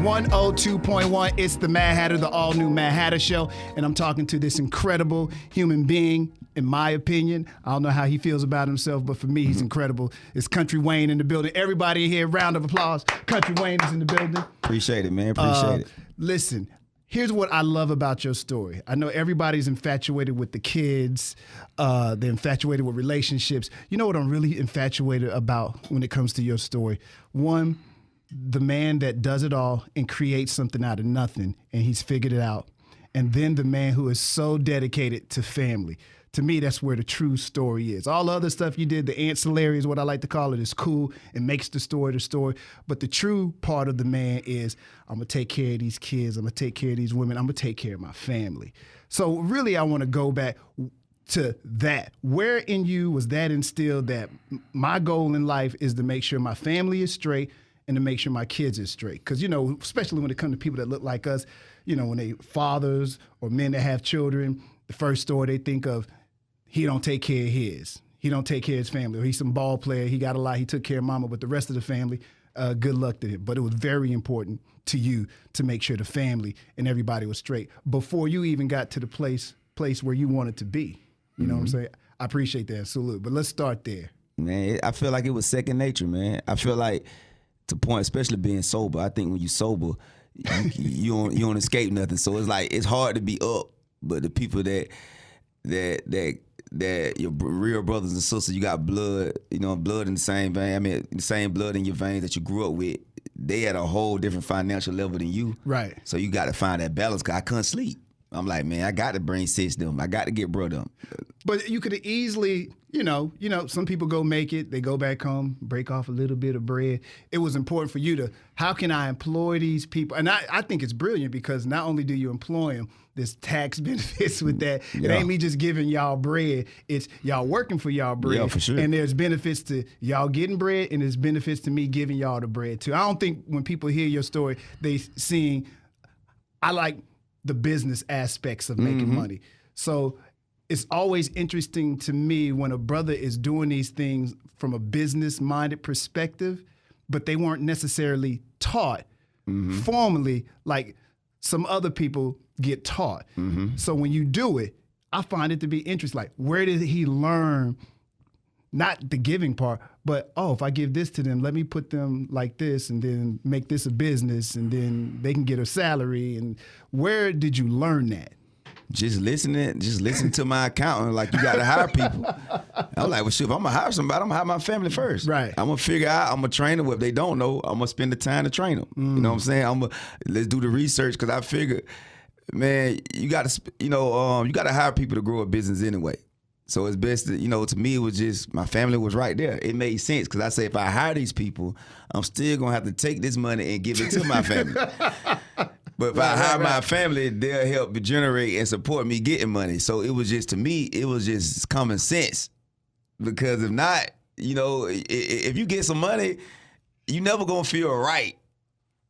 102.1. It's the Madd Hatta, the all-new Madd Hatta Show, and I'm talking to this incredible human being, in my opinion. I don't know how he feels about himself, but for me, he's incredible. It's Kountry Wayne in the building. Everybody in here, round of applause. Kountry Wayne is in the building. Appreciate it, man. Appreciate it. Listen, here's what I love about your story. I know everybody's infatuated with the kids. They're infatuated with relationships. You know what I'm really infatuated about when it comes to your story? One, the man that does it all and creates something out of nothing, and he's figured it out. And then the man who is so dedicated to family. To me, that's where the true story is. All the other stuff you did, the ancillary is what I like to call it, is cool. It makes the story. But the true part of the man is, I'm going to take care of these kids. I'm going to take care of these women. I'm going to take care of my family. So really, I want to go back to that. Where in you was that instilled that my goal in life is to make sure my family is straight and to make sure my kids are straight? Because, you know, especially when it comes to people that look like us, you know, when they fathers or men that have children, the first story they think of, he don't take care of his. He don't take care of his family. Or he's some ball player. He got a lot. He took care of mama, but the rest of the family, good luck to him. But it was very important to you to make sure the family and everybody was straight before you even got to the place where you wanted to be. You know what I'm saying? I appreciate that. Salute. But let's start there. Man, I feel like it was second nature, man. I feel like, to point, especially being sober, I think when you sober, you don't escape nothing. So it's like, it's hard to be up, but the people that your real brothers and sisters, you got blood, you know, blood in the same vein. I mean, the same blood in your veins that you grew up with. They at a whole different financial level than you. Right. So you got to find that balance, because I couldn't sleep. I'm like, man, I got to bring sis them. I got to get bro them. But you could have easily, you know, some people go make it, they go back home, break off a little bit of bread. It was important for you to, how can I employ these people? And I think it's brilliant, because not only do you employ them, there's tax benefits with that. Yeah. It ain't me just giving y'all bread. It's y'all working for y'all bread. Yeah, for sure. And there's benefits to y'all getting bread, and there's benefits to me giving y'all the bread too. I don't think when people hear your story, they seeing, I like the business aspects of making money. So it's always interesting to me when a brother is doing these things from a business-minded perspective, but they weren't necessarily taught formally like some other people get taught. So when you do it, I find it to be interesting. Like, where did he learn, not the giving part, but, oh, if I give this to them, let me put them like this and then make this a business and then they can get a salary. And where did you learn that? Just listen to my accountant. Like, you got to hire people. I'm like, well, shit, if I'm going to hire somebody, I'm going to hire my family first. Right. I'm going to figure out, I'm going to train them. If they don't know, I'm going to spend the time to train them. You know what I'm saying? Let's do the research, because I figure, man, you got to hire people to grow a business anyway. So it's best to, to me, it was just, my family was right there. It made sense, because I say, if I hire these people, I'm still going to have to take this money and give it to my family. But if I hire my family, they'll help generate and support me getting money. So it was just, to me, it was just common sense. Because if not, if you get some money, you never going to feel right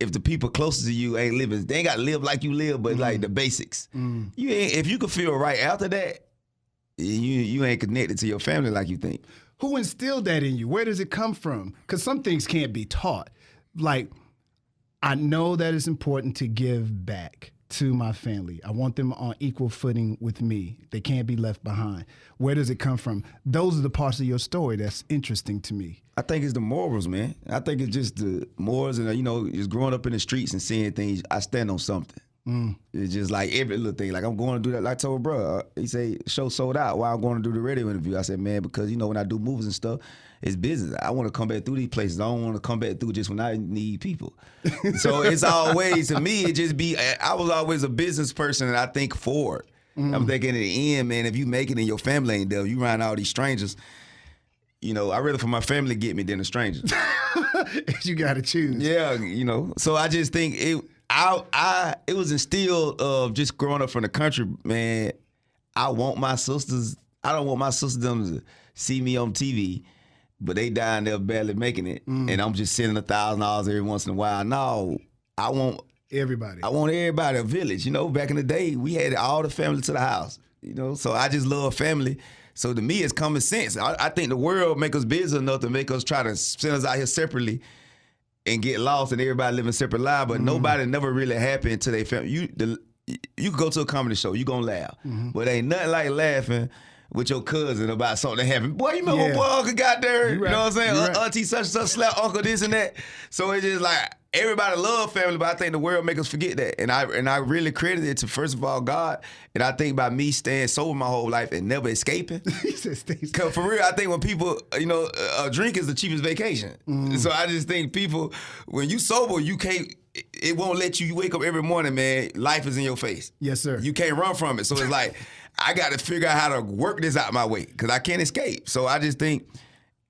if the people closest to you ain't living. They ain't got to live like you live, but like the basics. If you could feel right after that, you ain't connected to your family like you think. Who instilled that in you? Where does it come from? Because some things can't be taught. Like, I know that it's important to give back to my family. I want them on equal footing with me. They can't be left behind. Where does it come from? Those are the parts of your story that's interesting to me. I think it's the morals, man. I think it's just the morals and, just growing up in the streets and seeing things. I stand on something. It's just like every little thing. Like, I'm going to do that. Like I told bro, he say, show sold out. Why I'm going to do the radio interview? I said, man, because, when I do movies and stuff, it's business. I want to come back through these places. I don't want to come back through just when I need people. So it's always, to me, it just be, I was always a business person, and I think forward. I'm thinking in the end, man, if you make it and your family ain't there, you around all these strangers, I'd rather for my family to get me than a stranger. You got to choose. Yeah, So I just think it was instilled of just growing up from the country, man. I don't want my sisters them to see me on TV, but they dying there barely making it, and I'm just sending $1,000 every once in a while. No, I want everybody. A village. Back in the day, we had all the family to the house. So I just love family. So to me, it's common sense. I think the world make us busy enough to make us try to send us out here separately. and get lost and everybody living separate lives, but nobody never really happy until they family. You go to a comedy show, you gonna laugh. But ain't nothing like laughing with your cousin about something that happened. Boy, you remember boy Uncle got there? You know what I'm saying? Auntie such and such slapped Uncle this and that. So it's just like everybody love family, but I think the world make us forget that. And I really credit it to, first of all, God. And I think by me staying sober my whole life and never escaping. He said stay sober. Cause for real, I think when people, a drink is the cheapest vacation. So I just think people, when you sober, you can't, it won't let you wake up every morning, man. Life is in your face. Yes, sir. You can't run from it. So it's like, I got to figure out how to work this out my way because I can't escape. So I just think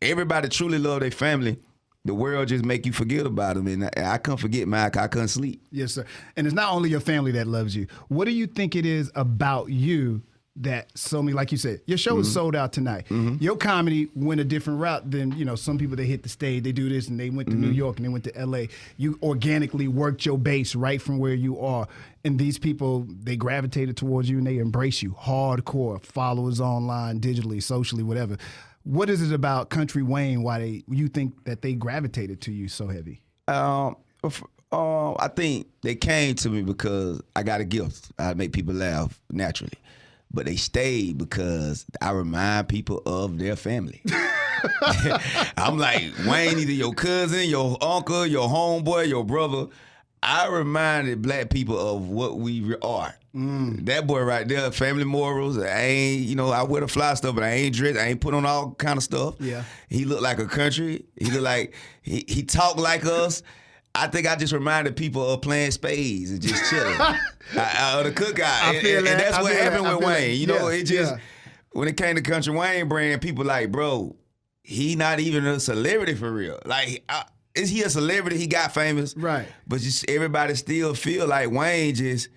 everybody truly love their family. The world just make you forget about them. And I couldn't forget, Mike. I couldn't sleep. Yes, sir. And it's not only your family that loves you. What do you think it is about you that so many, like you said, your show is sold out tonight. Your comedy went a different route than, some people that hit the stage, they do this and they went to New York and they went to LA. You organically worked your base right from where you are. And these people, they gravitated towards you and they embrace you hardcore, followers online, digitally, socially, whatever. What is it about Kountry Wayne why you think that they gravitated to you so heavy? I think they came to me because I got a gift. I make people laugh naturally. But they stayed because I remind people of their family. I'm like, Wayne, either your cousin, your uncle, your homeboy, your brother. I reminded black people of what we are. That boy right there, family morals. I ain't, I wear the fly stuff, but I ain't dressed. I ain't put on all kind of stuff. Yeah. He looked like a country. He looked like, he talked like us. I think I just reminded people of playing spades and just chilling. The cookout. And that's what happened with Wayne. It just, when it came to Kountry Wayne brand, people like, bro, he not even a celebrity for real. Like, is he a celebrity? He got famous. Right. But just everybody still feel like Wayne just,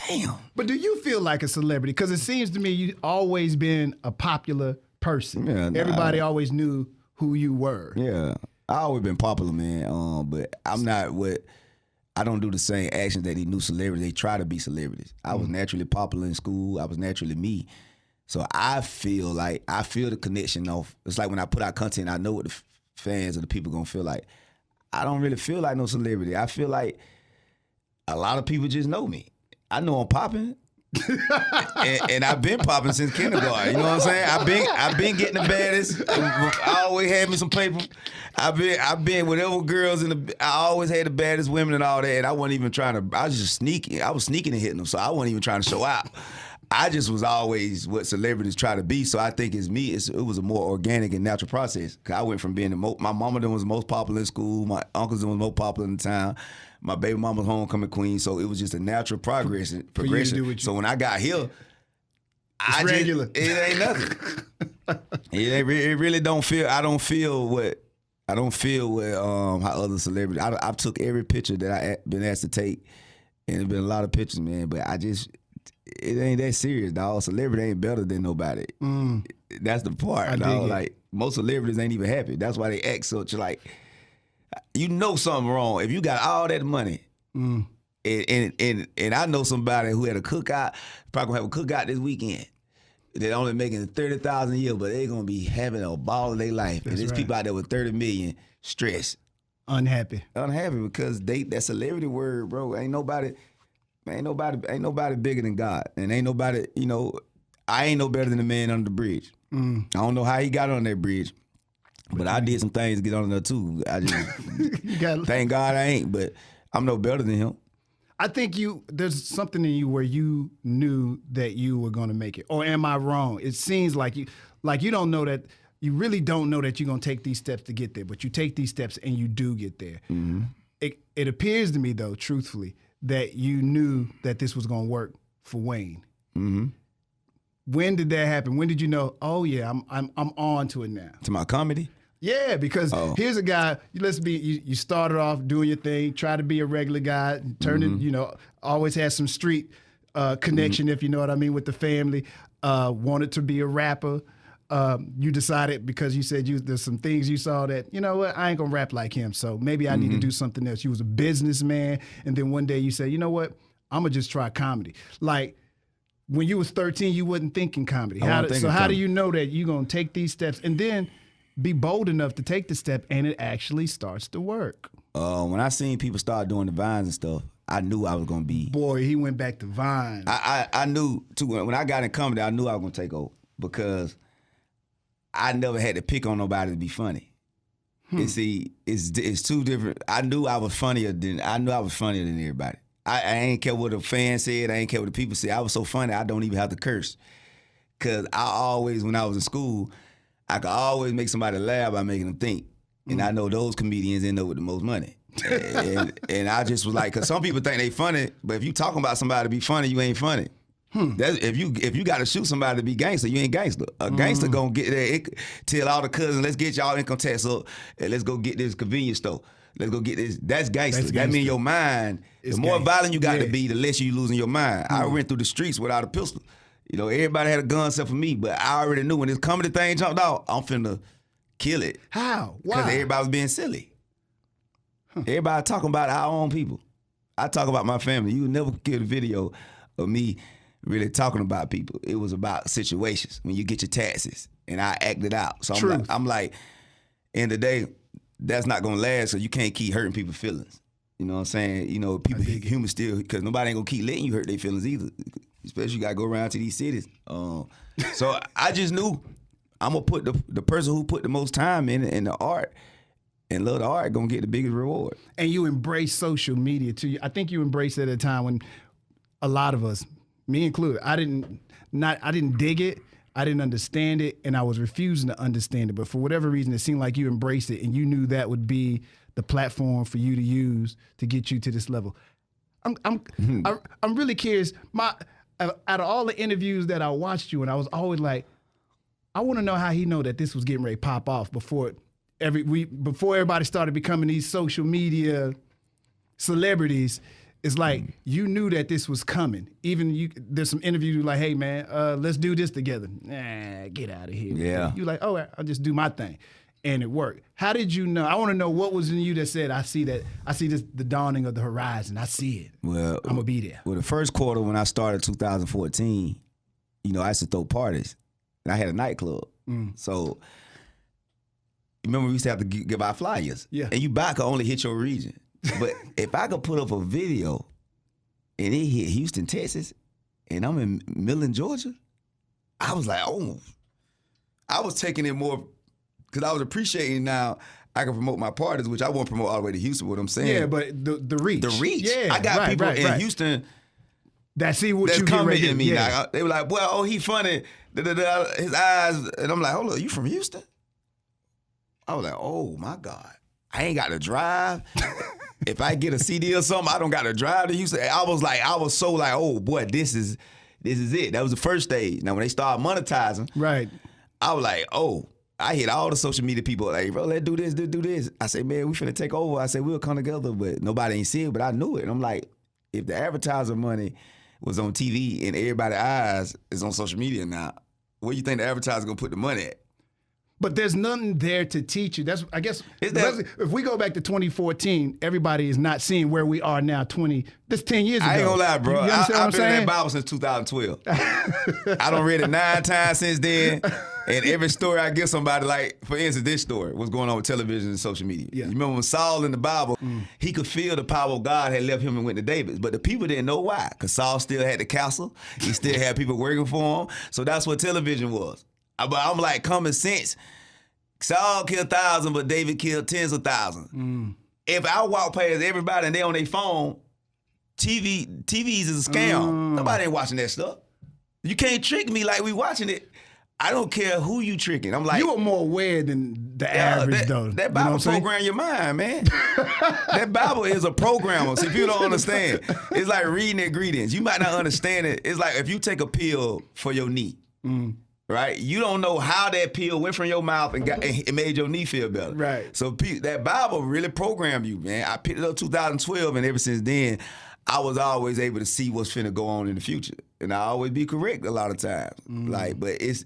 damn. But do you feel like a celebrity? Because it seems to me you've always been a popular person. Yeah, everybody always knew who you were. Yeah. I always been popular, man. But I'm not I don't do the same actions that these new celebrities. They try to be celebrities. I was naturally popular in school. I was naturally me. So I feel the connection of, it's like when I put out content, I know what the fans or the people gonna feel like. I don't really feel like no celebrity. I feel like a lot of people just know me. I know I'm popping. and I've been popping since kindergarten. You know what I'm saying? I've been getting the baddest. I always had me some paper. I've been whatever girls I always had the baddest women and all that. And I wasn't even trying to. I was just sneaking. I was sneaking and hitting them. So I wasn't even trying to show out. I just was always what celebrities try to be. So I think it's me. It was a more organic and natural process. Cause I went from being my mama was the most popular in school. My uncles was most popular in the town. My baby mama's homecoming queen, so it was just a natural progression. So when I got here, regular. It ain't nothing. It really don't feel. I don't feel what how other celebrities. I took every picture that I been asked to take, and there's been a lot of pictures, man. But it ain't that serious, dog. Celebrity ain't better than nobody. That's the part, dog. Like most celebrities ain't even happy. That's why they act such like. You know something wrong if you got all that money, and I know somebody who had a cookout, probably gonna have a cookout this weekend. They're only making $30,000 a year, but they're gonna be having a ball of their life. And there's people out there with $30 million, stressed, unhappy because that celebrity word, bro. Ain't nobody bigger than God, and ain't nobody. I ain't no better than the man under the bridge. I don't know how he got on that bridge. But I did some things to get on there too. I just thank God I ain't, but I'm no better than him. I think there's something in you where you knew that you were going to make it. Or am I wrong? It seems like you don't know that, you really don't know that you're going to take these steps to get there, but you take these steps and you do get there. It appears to me though, truthfully, that you knew that this was going to work for Wayne. When did that happen? When did you know, oh yeah, I'm on to it now? To my comedy? Yeah, because here's a guy, you started off doing your thing, try to be a regular guy, turned it, always had some street connection, if you know what I mean, with the family, wanted to be a rapper. You decided because you said there's some things you saw that, you know what, I ain't gonna rap like him, so maybe I need to do something else. You was a businessman, and then one day you said, you know what, I'm gonna just try comedy. Like, when you was 13, you wasn't thinking comedy. How do you know that you're gonna take these steps and then be bold enough to take the step and it actually starts to work? When I seen people start doing the Vines and stuff, I knew I was gonna be. Boy, he went back to Vine. I knew too. When I got in comedy, I knew I was gonna take over because I never had to pick on nobody to be funny. And see, it's two different. I knew I was funnier than everybody. I ain't care what the fans said. I ain't care what the people said. I was so funny, I don't even have to curse. Cause I always, when I was in school, I could always make somebody laugh by making them think. And I know those comedians end up with the most money. and I just was like, cause some people think they funny, but if you talking about somebody to be funny, you ain't funny. That's, if you got to shoot somebody to be gangster, you ain't gangster. A gangster gonna get there, tell all the cousins, let's get y'all income tax up, and let's go get this convenience store. Let's go get this. That's gangster. That means your mind. The more violent you got to be, the less you losing your mind. I went through the streets without a pistol. You know, everybody had a gun except for me, but I already knew when this comedy thing jumped out, I'm finna kill it. How? Why? Because everybody was being silly. Everybody talking about our own people. I talk about my family. You would never get a video of me really talking about people. It was about situations when you get your taxes, and I acted out. So I'm like, end of the day, that's not gonna last. So you can't keep hurting people's feelings. You know what I'm saying? You know, people human still, because nobody ain't gonna keep letting you hurt their feelings either. Especially you gotta go around to these cities. So I just knew I'm gonna put the person who put the most time in the art and love the art gonna get the biggest reward. And you embrace social media too. I think you embraced it at a time when a lot of us, me included, I didn't dig it, I didn't understand it, and I was refusing to understand it. But for whatever reason, it seemed like you embraced it, and you knew that would be the platform for you to use to get you to this level. I'm really curious. Out of all the interviews that I watched you, and I was always like, I want to know how he know that this was getting ready to pop off before everybody started becoming these social media celebrities. It's like you knew that this was coming. Even there's some interviews like, hey man, let's do this together. Nah, get out of here. Yeah. You like, oh, I'll just do my thing. And it worked. How did you know? I want to know what was in you that said, I see this, the dawning of the horizon. I see it. Well, I'm going to be there. Well, the first quarter when I started 2014, you know, I used to throw parties. And I had a nightclub. So, remember we used to have to give out flyers. Yeah. And you could only hit your region. But if I could put up a video and it hit Houston, Texas, and I'm in Millen, Georgia, I was like, oh. I was taking it more, because I was appreciating now I can promote my parties, which I won't promote all the way to Houston, what I'm saying. Yeah, but the reach. The reach. Yeah, I got people in Houston that see what that's you commenting me. Yeah. Like, they were like, well, he funny. His eyes. And I'm like, hold on, you from Houston? I was like, oh my God. I ain't got to drive. If I get a CD or something, I don't got to drive to Houston. I was so like, oh boy, this is it. That was the first stage. Now when they started monetizing, right, I was like, oh, I hit all the social media people like, bro, let's do this, do this. I said, man, we finna take over. I said, we'll come together, but nobody ain't see it, but I knew it. And I'm like, if the advertiser money was on TV and everybody's eyes is on social media now, where you think the advertiser gonna put the money at? But there's nothing there to teach you. That's, I guess, if we go back to 2014, everybody is not seeing where we are now. That's 10 years ago. I ain't gonna lie, bro. You understand what I'm I've been in saying? that Bible since 2012. I done read it 9 times since then. And every story I give somebody, like, for instance, this story, what's going on with television and social media. Yeah. You remember when Saul in the Bible, he could feel the power of God had left him and went to David. But the people didn't know why, because Saul still had the castle. He still had people working for him. So that's what television was. But I'm like, common sense. Saul killed 1,000, but David killed tens of thousands. If I walk past everybody and they on their phone, TVs is a scam. Nobody ain't watching that stuff. You can't trick me like we watching it. I don't care who you tricking. I'm like, you are more aware than the average, though. That Bible program your mind, man. That Bible is a programmer. See, people don't understand. It's like reading ingredients. You might not understand it. It's like if you take a pill for your knee, right? You don't know how that pill went from your mouth and it made your knee feel better. Right. So that Bible really programmed you, man. I picked it up 2012, and ever since then, I was always able to see what's finna go on in the future. And I always be correct a lot of times. Like, but it's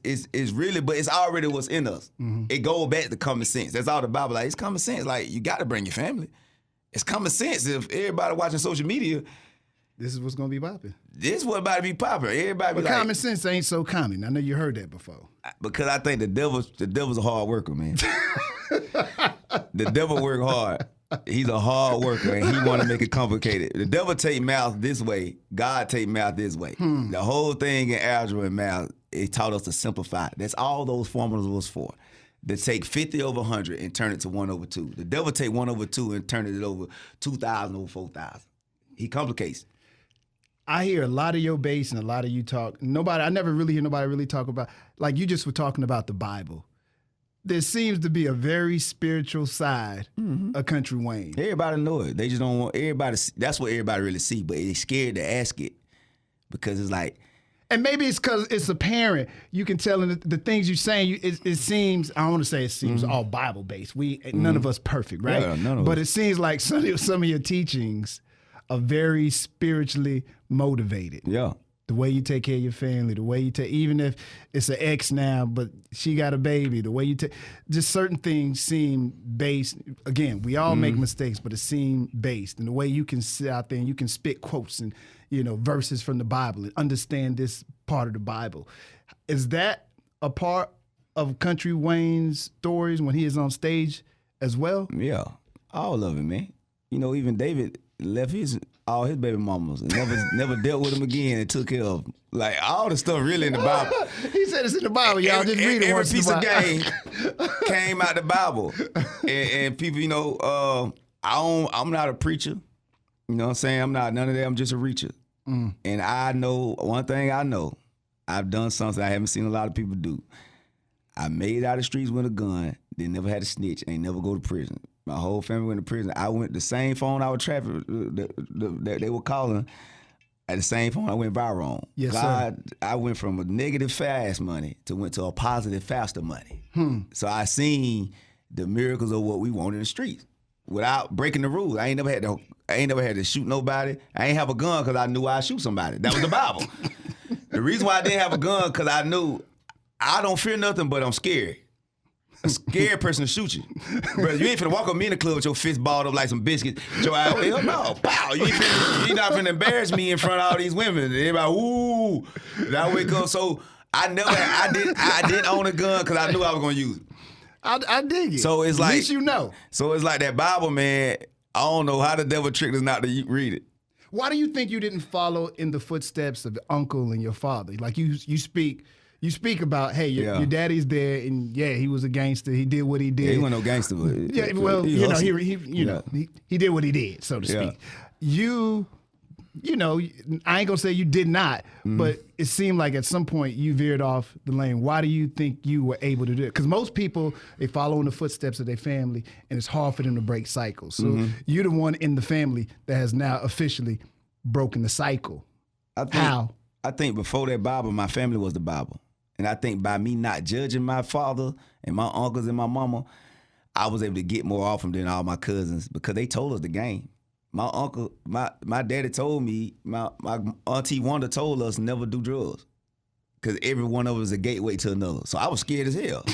really, but it's already what's in us. It goes back to common sense. That's all the Bible, like, it's common sense. Like, you got to bring your family. It's common sense. If everybody watching social media, this is what's gonna be popping. This is what's about to be popular. Everybody but be like, common sense ain't so common. I know you heard that before. Because I think the devil's a hard worker, man. The devil work hard. He's a hard worker, and he want to make it complicated. The devil take math this way. God take math this way. The whole thing in algebra and math, it taught us to simplify. That's all those formulas was for. To take 50 over 100 and turn it to 1 over 2. The devil take 1 over 2 and turn it over 2,000 over 4,000. He complicates. I hear a lot of your bass and a lot of you talk. I never really hear nobody really talk about, like you just were talking about the Bible. There seems to be a very spiritual side of Kountry Wayne. Everybody know it. They just don't want everybody. That's what everybody really see, but they scared to ask it because it's like. And maybe it's because it's apparent. You can tell in the things you're saying. It seems. I don't want to say it seems all Bible based. None of us perfect, right? Yeah, none of but us. It seems like some of your teachings are very spiritually motivated. Yeah. The way you take care of your family, the way you take, even if it's an ex now, but she got a baby, the way you take, just certain things seem based. Again, we all make mistakes, but it seems based. And the way you can sit out there and you can spit quotes and, verses from the Bible and understand this part of the Bible. Is that a part of Kountry Wayne's stories when he is on stage as well? Yeah, all of it, man. Even David left all his baby mamas and never dealt with them again and took care of them. Like all the stuff really in the Bible. He said it's in the Bible, y'all. Just read it every once in a piece while. of game came out the Bible. And people, I'm not a preacher. You know what I'm saying? I'm not none of that. I'm just a reacher. And I know one thing I know. I've done something I haven't seen a lot of people do. I made it out of the streets with a gun, then never had a snitch, ain't never go to prison. My whole family went to prison. I went the same phone I was traffic that they were calling at the same phone I went viral on. Yes, sir. I went from a negative fast money went to a positive faster money. So I seen the miracles of what we want in the streets without breaking the rules. I ain't never had to shoot nobody. I ain't have a gun because I knew I'd shoot somebody. That was the Bible. The reason why I didn't have a gun because I knew I don't fear nothing, but I'm scared. A scared person to shoot you. Bro, you ain't finna walk up me in the club with your fist balled up like some biscuits. Hell no, pow. You not finna embarrass me in front of all these women. Everybody, ooh. And I wake up, so I didn't own a gun because I knew I was gonna use it. I dig it. So it's like, at least you know. So it's like that Bible, man. I don't know how the devil tricked us not to read it. Why do you think you didn't follow in the footsteps of uncle and your father? Like you speak about, hey, your daddy's there, and he was a gangster. He did what he did. Yeah, he wasn't no gangster, but he did what he did, so to speak. I ain't gonna say you did not, but it seemed like at some point you veered off the lane. Why do you think you were able to do it? Because most people, they follow in the footsteps of their family, and it's hard for them to break cycles. So you're the one in the family that has now officially broken the cycle. How? I think before that Bible, my family was the Bible. And I think by me not judging my father and my uncles and my mama, I was able to get more off them than all my cousins because they told us the game. My uncle, my daddy told me, my auntie Wanda told us never do drugs because every one of us is a gateway to another. So I was scared as hell.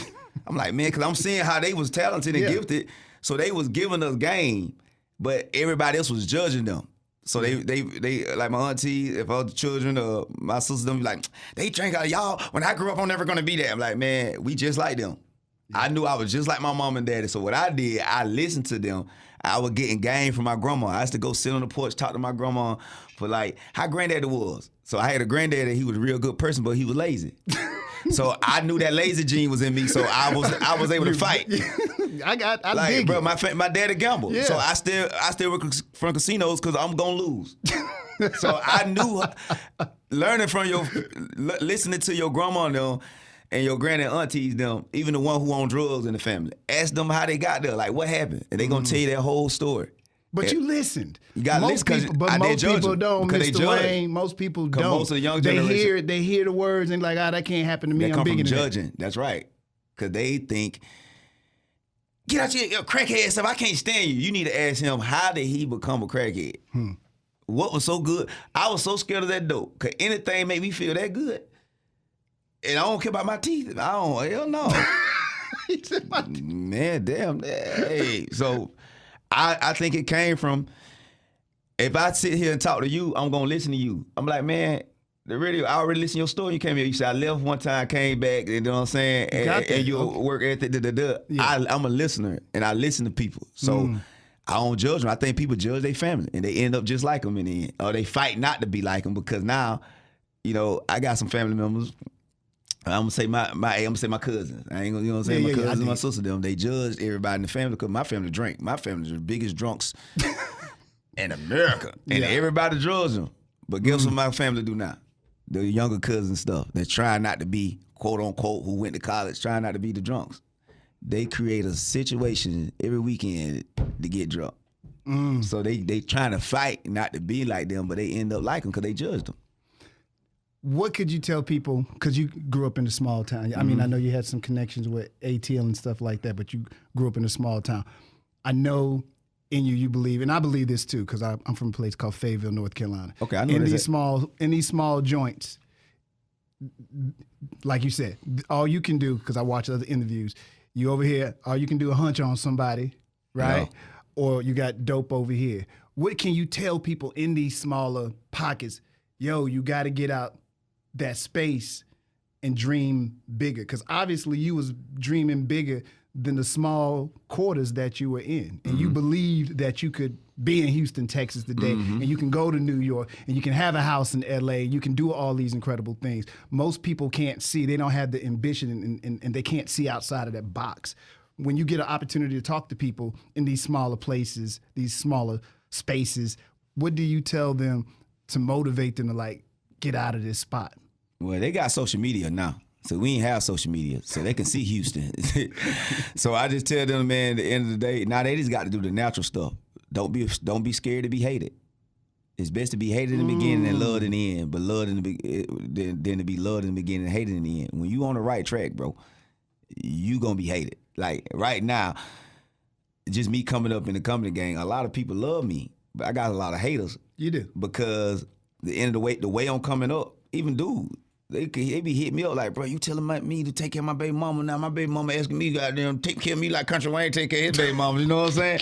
I'm like, man, because I'm seeing how they was talented and gifted. So they was giving us game, but everybody else was judging them. So they like my auntie, if other children or my sisters, them be like, they drank out of y'all. When I grew up, I'm never gonna be that. I'm like, man, we just like them. Yeah. I knew I was just like my mom and daddy. So what I did, I listened to them. I was getting game from my grandma. I used to go sit on the porch, talk to my grandma for like how granddaddy was. So I had a granddaddy, he was a real good person, but he was lazy. So I knew that lazy gene was in me, so I was able to fight. I like, dig bro, it. my daddy gambled. Yeah. So I still work from casinos because I'm gonna lose. So I knew learning from listening to your grandma and them and your granny and aunties them, even the one who on drugs in the family. Ask them how they got there, like what happened, and they gonna tell you their whole story. But you listened. You got most people, but most people don't. Mr. Wayne, most people don't. Most of the young generation, they hear the words and like, that can't happen to me. I'm bigger than judging. That. That's right, because they think, get out your crackhead stuff. I can't stand you. You need to ask him, how did he become a crackhead? What was so good? I was so scared of that dope, because anything made me feel that good. And I don't care about my teeth. Hell no. He said my teeth. Man, damn. Hey, so I think it came from, if I sit here and talk to you, I'm going to listen to you. I'm like, man, the radio, I already listened to your story. You came here, you said, I left one time, came back, you know what I'm saying? And you work ethic, I'm a listener, and I listen to people. So I don't judge them. I think people judge their family, and they end up just like them in the end, or they fight not to be like them because now, you know, I got some family members. I'm gonna say my cousins. I ain't gonna, you know what I'm saying? My cousins, my sister, them. They judged everybody in the family because my family drink. My family's the biggest drunks in America, and everybody judges them. But guess what my family do now? The younger cousins stuff. They're trying not to be quote unquote who went to college, trying not to be the drunks. They create a situation every weekend to get drunk. So they trying to fight not to be like them, but they end up like them because they judged them. What could you tell people, because you grew up in a small town. I mean, I know you had some connections with ATL and stuff like that, but you grew up in a small town. I know in you believe, and I believe this too, because I'm from a place called Fayetteville, North Carolina. Okay, I know in these small joints, like you said, all you can do, because I watch other interviews, you over here, all you can do a hunch on somebody, right? No. Or you got dope over here. What can you tell people in these smaller pockets? Yo, you got to get out that space and dream bigger, because obviously you was dreaming bigger than the small quarters that you were in, and you believed that you could be in Houston, Texas today, and you can go to New York, and you can have a house in LA, you can do all these incredible things. Most people can't see, they don't have the ambition, and they can't see outside of that box. When you get an opportunity to talk to people in these smaller places, these smaller spaces, what do you tell them to motivate them to like get out of this spot? Well, they got social media now. So we ain't have social media, so they can see Houston. So I just tell them, man, at the end of the day, now they just got to do the natural stuff. Don't be scared to be hated. It's best to be hated in the beginning and loved in the end, but loved in the than to be loved in the beginning and hated in the end. When you on the right track, bro, you gonna be hated. Like right now, just me coming up in the comedy gang, a lot of people love me, but I got a lot of haters. You do, because the end of the way I'm coming up, even dude. They be hitting me up like, bro, you telling me to take care of my baby mama now. My baby mama asking me, goddamn, take care of me like Kountry Wayne take care of his baby mama. You know what I'm saying?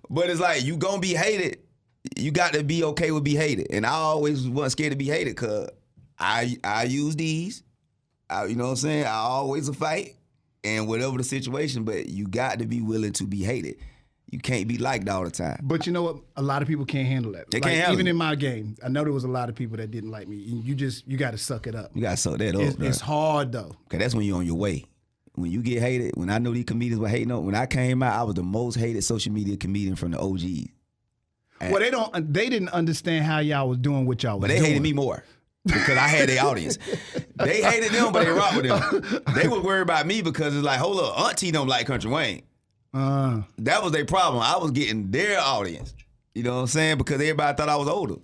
But it's like, you gonna be hated. You got to be okay with be hated. And I always wasn't scared to be hated because I use these. You know what I'm saying? I always a fight and whatever the situation, but you got to be willing to be hated. You can't be liked all the time. But you know what? A lot of people can't handle that. They can't handle even it. In my game, I know there was a lot of people that didn't like me. You got to suck it up. You got to suck that up, bro. It's hard, though. Because that's when you're on your way. When you get hated, when I know these comedians were hating on, when I came out, I was the most hated social media comedian from the OGs. Well, they didn't understand how y'all was doing what y'all was doing. But they hated me more because I had their audience. They hated them, but they rocked with them. They were worried about me because it's like, hold up, Auntie don't like Kountry Wayne. That was their problem. I was getting their audience. You know what I'm saying? Because everybody thought I was older.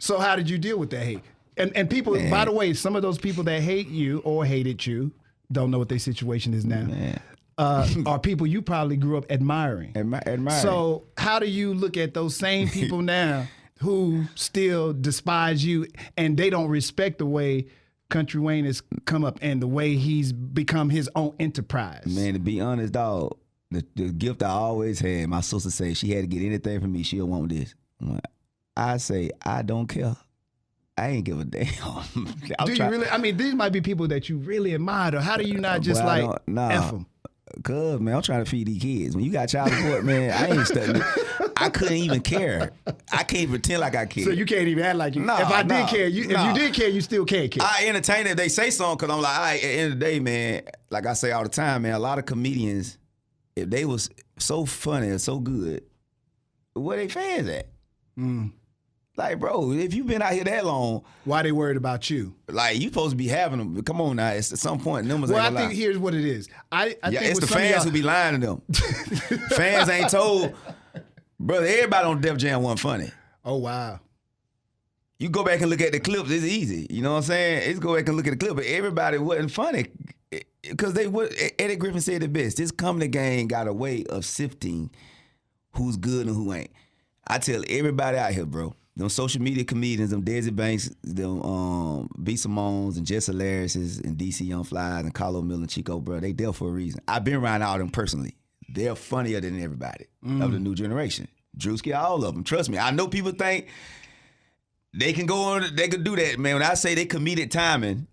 So how did you deal with that hate? And people, man. By the way, some of those people that hate you or hated you don't know what their situation is now. Are people you probably grew up admiring. Admiring. So how do you look at those same people now who still despise you and they don't respect the way Kountry Wayne has come up and the way he's become his own enterprise? Man, to be honest, dog, the gift I always had, my sister say she had to get anything from me, she'll want this. I say, I don't care. I ain't give a damn. Do you really? I mean, these might be people that you really admire. Or how do you not just F them? Cause, man, I'm trying to feed these kids. When you got child support, man, I ain't studying. I couldn't even care. I can't pretend like I care. So you can't even act like you. If I did care, if you did care, you still can't care. I entertain if they say something, because I'm like, all right, at the end of the day, man, like I say all the time, man, a lot of comedians, if they was so funny and so good, where they fans at? Like, bro, if you've been out here that long, why they worried about you? Like, you supposed to be having them. Come on now, it's at some point numbers ain't gonna lie. I think here's what it is. I think it's the fans who be lying to them. Fans ain't told, brother, everybody on Def Jam wasn't funny. Oh, wow. You go back and look at the clips, it's easy. You know what I'm saying? It's go back and look at the clip, but everybody wasn't funny. Because Eddie Griffin said it best, this comedy gang got a way of sifting who's good and who ain't. I tell everybody out here, bro, them social media comedians, them Desi Banks, them B. Simone's and Jess Hilarious and DC Young Flies and Carlo Miller and Chico, bro, they there for a reason. I've been around all them personally. They're funnier than everybody of the new generation. Drewski, all of them. Trust me. I know people think they can go on, they could do that, man. When I say they comedic timing,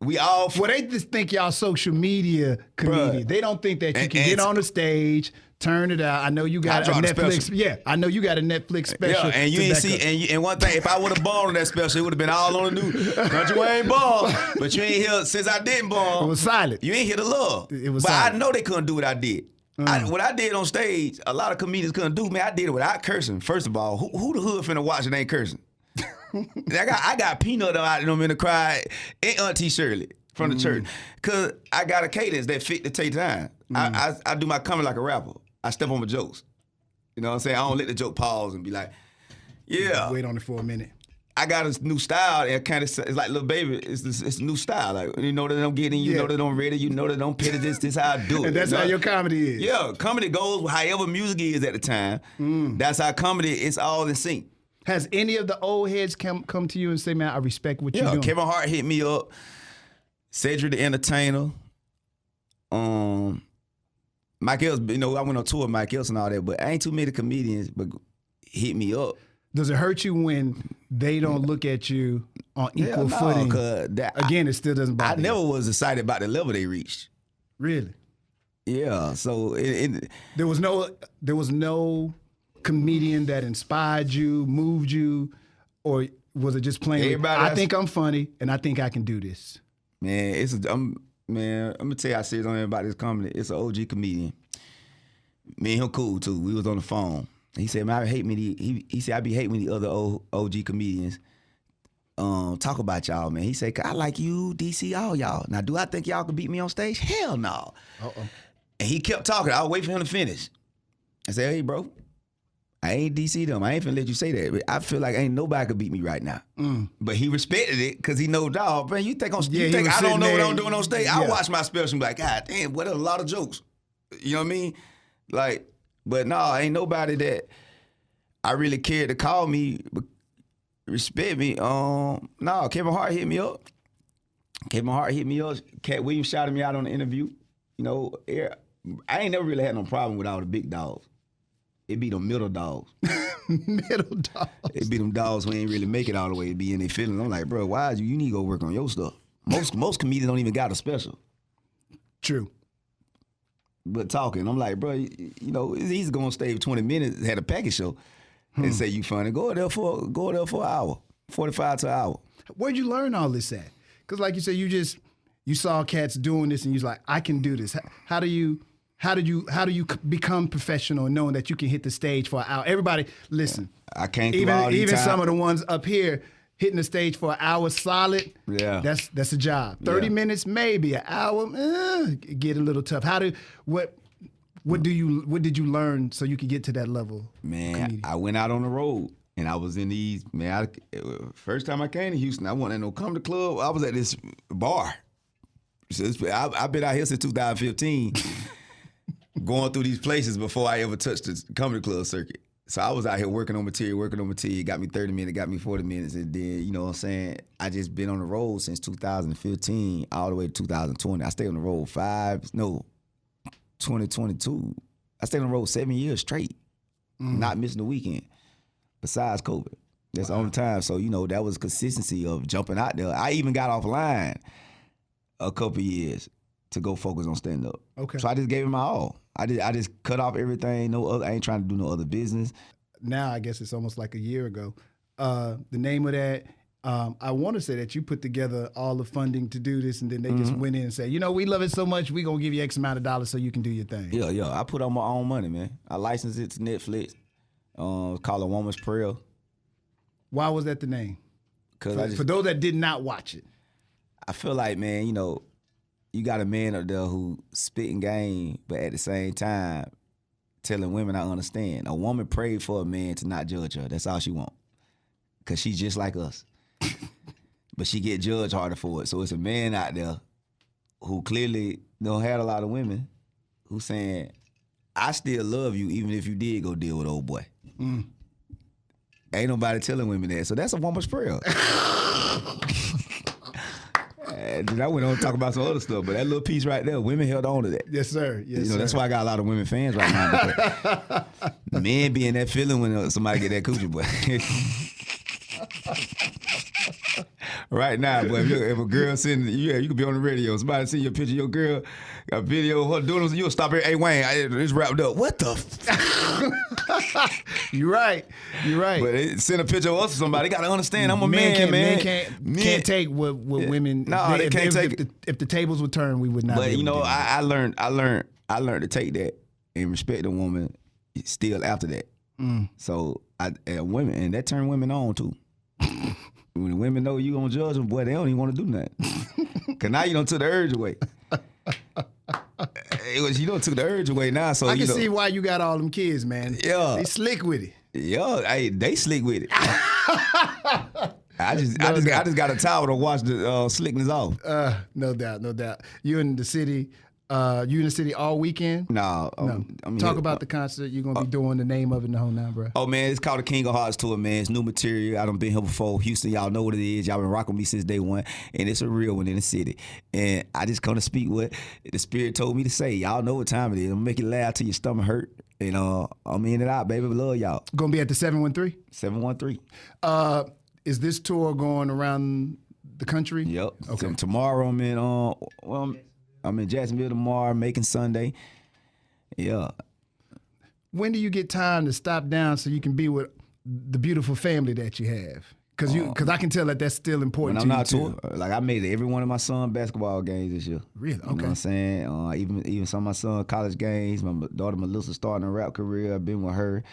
we all... Well, they just think y'all social media comedian. They don't think that you can get on the stage, Turn it out. I know you got a Netflix. Yeah, I know you got a Netflix special. Yeah, and you ain't see. And one thing, if I would have balled on that special, it would have been all on the news. Kountry Wayne ball, but you ain't here since I didn't ball. It was silent. You ain't here to love. It was but silent. I know they couldn't do what I did. What I did on stage, a lot of comedians couldn't do. Man, I did it without cursing. First of all, who the hood finna watch and ain't cursing? I got Peanut out in the crowd and Auntie Shirley from the church, cause I got a cadence that fit to take time. I do my comedy like a rapper. I step on my jokes. You know what I'm saying? I don't let the joke pause and be like, yeah. Wait on it for a minute. I got a new style and kind of, it's like Little Baby, it's a new style. Like, you know that I'm getting, you know that I'm ready, you know that I'm petty, this how I do it. And that's how your comedy is. Yeah, comedy goes however music is at the time. That's how comedy, it's all in sync. Has any of the old heads come to you and say, man, I respect what you're doing? Kevin Hart hit me up, Cedric the Entertainer, Mike Else, you know, I went on tour with Mike Else and all that, but ain't too many comedians but hit me up. Does it hurt you when they don't look at you on equal footing? Again, it still doesn't bother I never was excited about the level they reached. Really? Yeah. So there was no comedian that inspired you, moved you, or was it just plain? I think I'm funny and I think I can do this. Man, Man, I'm gonna tell you how serious I am about this comedy. It's an OG comedian. Me and him cool too. We was on the phone. He said, man, I hate me. He said, I be hating when the other OG comedians talk about y'all, man. He said, I like you, DC, all y'all. Now, do I think y'all can beat me on stage? Hell no. And he kept talking. I was waiting for him to finish. I said, hey, bro, I ain't DC them. I ain't finna let you say that. But I feel like ain't nobody could beat me right now. But he respected it because he know, dog, man, you think I don't know what I'm doing on stage? I watch my special and be like, God damn, what a lot of jokes. You know what I mean? Like, but no, ain't nobody that I really cared to call me, respect me. No, Kevin Hart hit me up. Cat Williams shouted me out on the interview. You know, I ain't never really had no problem with all the big dogs. It be them middle dogs. Middle dogs. It be them dogs who ain't really make it all the way. It be in their feelings. I'm like, bro, why you need to go work on your stuff. Most comedians don't even got a special. True. But talking, I'm like, bro, you know, it's easy to go on stage 20 minutes, had a package show, and say you funny. Go there for an hour, 45 to an hour. Where'd you learn all this at? Because like you said, you saw cats doing this, and you was like, I can do this. How do you become professional and knowing that you can hit the stage for an hour? Everybody, listen. I can't even some of the ones up here hitting the stage for an hour solid. Yeah, that's a job. 30 minutes, maybe an hour, get a little tough. What did you learn so you could get to that level? Man, I went out on the road and I was in these. Man, first time I came to Houston, I wasn't at no comedy club. I was at this bar. I've been out here since 2015. Going through these places before I ever touched the comedy club circuit. So I was out here working on material, got me 30 minutes, got me 40 minutes, and then, you know what I'm saying, I just been on the road since 2015 all the way to 2020. I stayed on the road 2022. I stayed on the road 7 years straight, not missing a weekend, besides COVID. That's the only time. So, you know, that was consistency of jumping out there. I even got offline a couple years to go focus on stand-up. Okay. So I just gave it my all. I just cut off everything. I ain't trying to do no other business. Now I guess it's almost like a year ago. The name of that, I want to say that you put together all the funding to do this, and then they just went in and said, you know, we love it so much, we gonna give you X amount of dollars so you can do your thing. Yeah. I put on my own money, man. I licensed it to Netflix. Called A Woman's Prayer. Why was that the name? Because for those that did not watch it. I feel like, man, you know, you got a man up there who spitting game, but at the same time, telling women I understand. A woman prayed for a man to not judge her. That's all she want. Because she's just like us. But she get judged harder for it. So it's a man out there who clearly don't have a lot of women who saying, I still love you even if you did go deal with old boy. Ain't nobody telling women that. So that's a woman's prayer. Then I went on to talk about some other stuff, but that little piece right there, women held on to that. Yes, sir. Yes, sir. That's why I got a lot of women fans right now. Men be in that feeling when somebody get that coochie boy. right now, but if a girl send you could be on the radio. Somebody see your picture of your girl, a video of her doing it, you'll stop here. Hey Wayne, it's wrapped up. What the? You're right. But send a picture of us to somebody. They gotta understand. I'm a man. Men can't take what women. No, they can't take it. If the tables would turn, we would not. But I learned to take that and respect a woman still after that. So women, and that turned women on too. When women know you gonna judge them, boy, they don't even want to do nothing. Cause now you done took the urge away. You done took the urge away now. So I can see why you got all them kids, man. Yeah, they slick with it. Yeah, hey, they slick with it. I just got a towel to wash the slickness off. No doubt. You in the city all weekend? No. Talk about the concert you're going to be doing, the name of it and the whole nine, bro. Oh, man, it's called the King of Hearts Tour, man. It's new material. I done been here before. Houston, y'all know what it is. Y'all been rocking me since day one, and it's a real one in the city. And I just come to speak what the Spirit told me to say. Y'all know what time it is. I'm going to make you laugh till your stomach hurt. And I'm in and out, baby. I love y'all. Going to be at the 713? 713. Is this tour going around the country? Yep. Okay. So tomorrow I'm in Jacksonville tomorrow, making Sunday. Yeah. When do you get time to stop down so you can be with the beautiful family that you have? Because I can tell that that's still important to you. When I'm not touring, like I made every one of my son's basketball games this year. Really? Okay. You know what I'm saying? Even some of my son's college games. My daughter Melissa starting a rap career. I've been with her.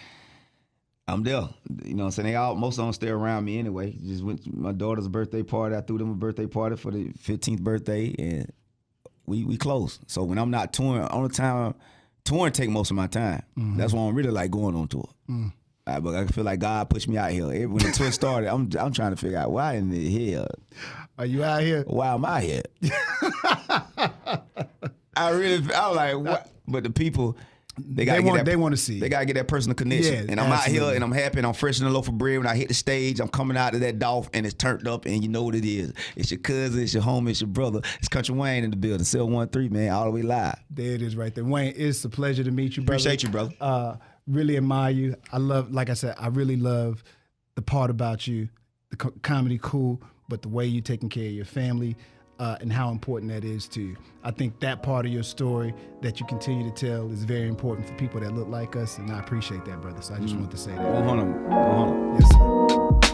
I'm there. You know what I'm saying? Most of them stay around me anyway. Just went to my daughter's birthday party. I threw them a birthday party for the 15th birthday, and we close. So when I'm not touring, only time touring take most of my time. Mm-hmm. That's why I'm really like going on tour. Mm. But I feel like God pushed me out here. When the tour started, I'm trying to figure out why in the hell are you out here? Why am I here? I was like, what? But the people, they want to see. They gotta get that personal connection. Yeah, and I'm absolutely. Out here and I'm happy and I'm fresh in the loaf of bread. When I hit the stage, I'm coming out of that Dolph and it's turned up and you know what it is. It's your cousin, it's your homie, it's your brother. It's Kountry Wayne in the building. 713, man, all the way live. There it is right there. Wayne, it's a pleasure to meet you, brother. Appreciate you, brother. Really admire you. Like I said, I really love the part about you, the comedy cool, but the way you taking care of your family and how important that is to you. I think that part of your story that you continue to tell is very important for people that look like us, and I appreciate that, brother. So I just want to say that. 100. Yes, sir.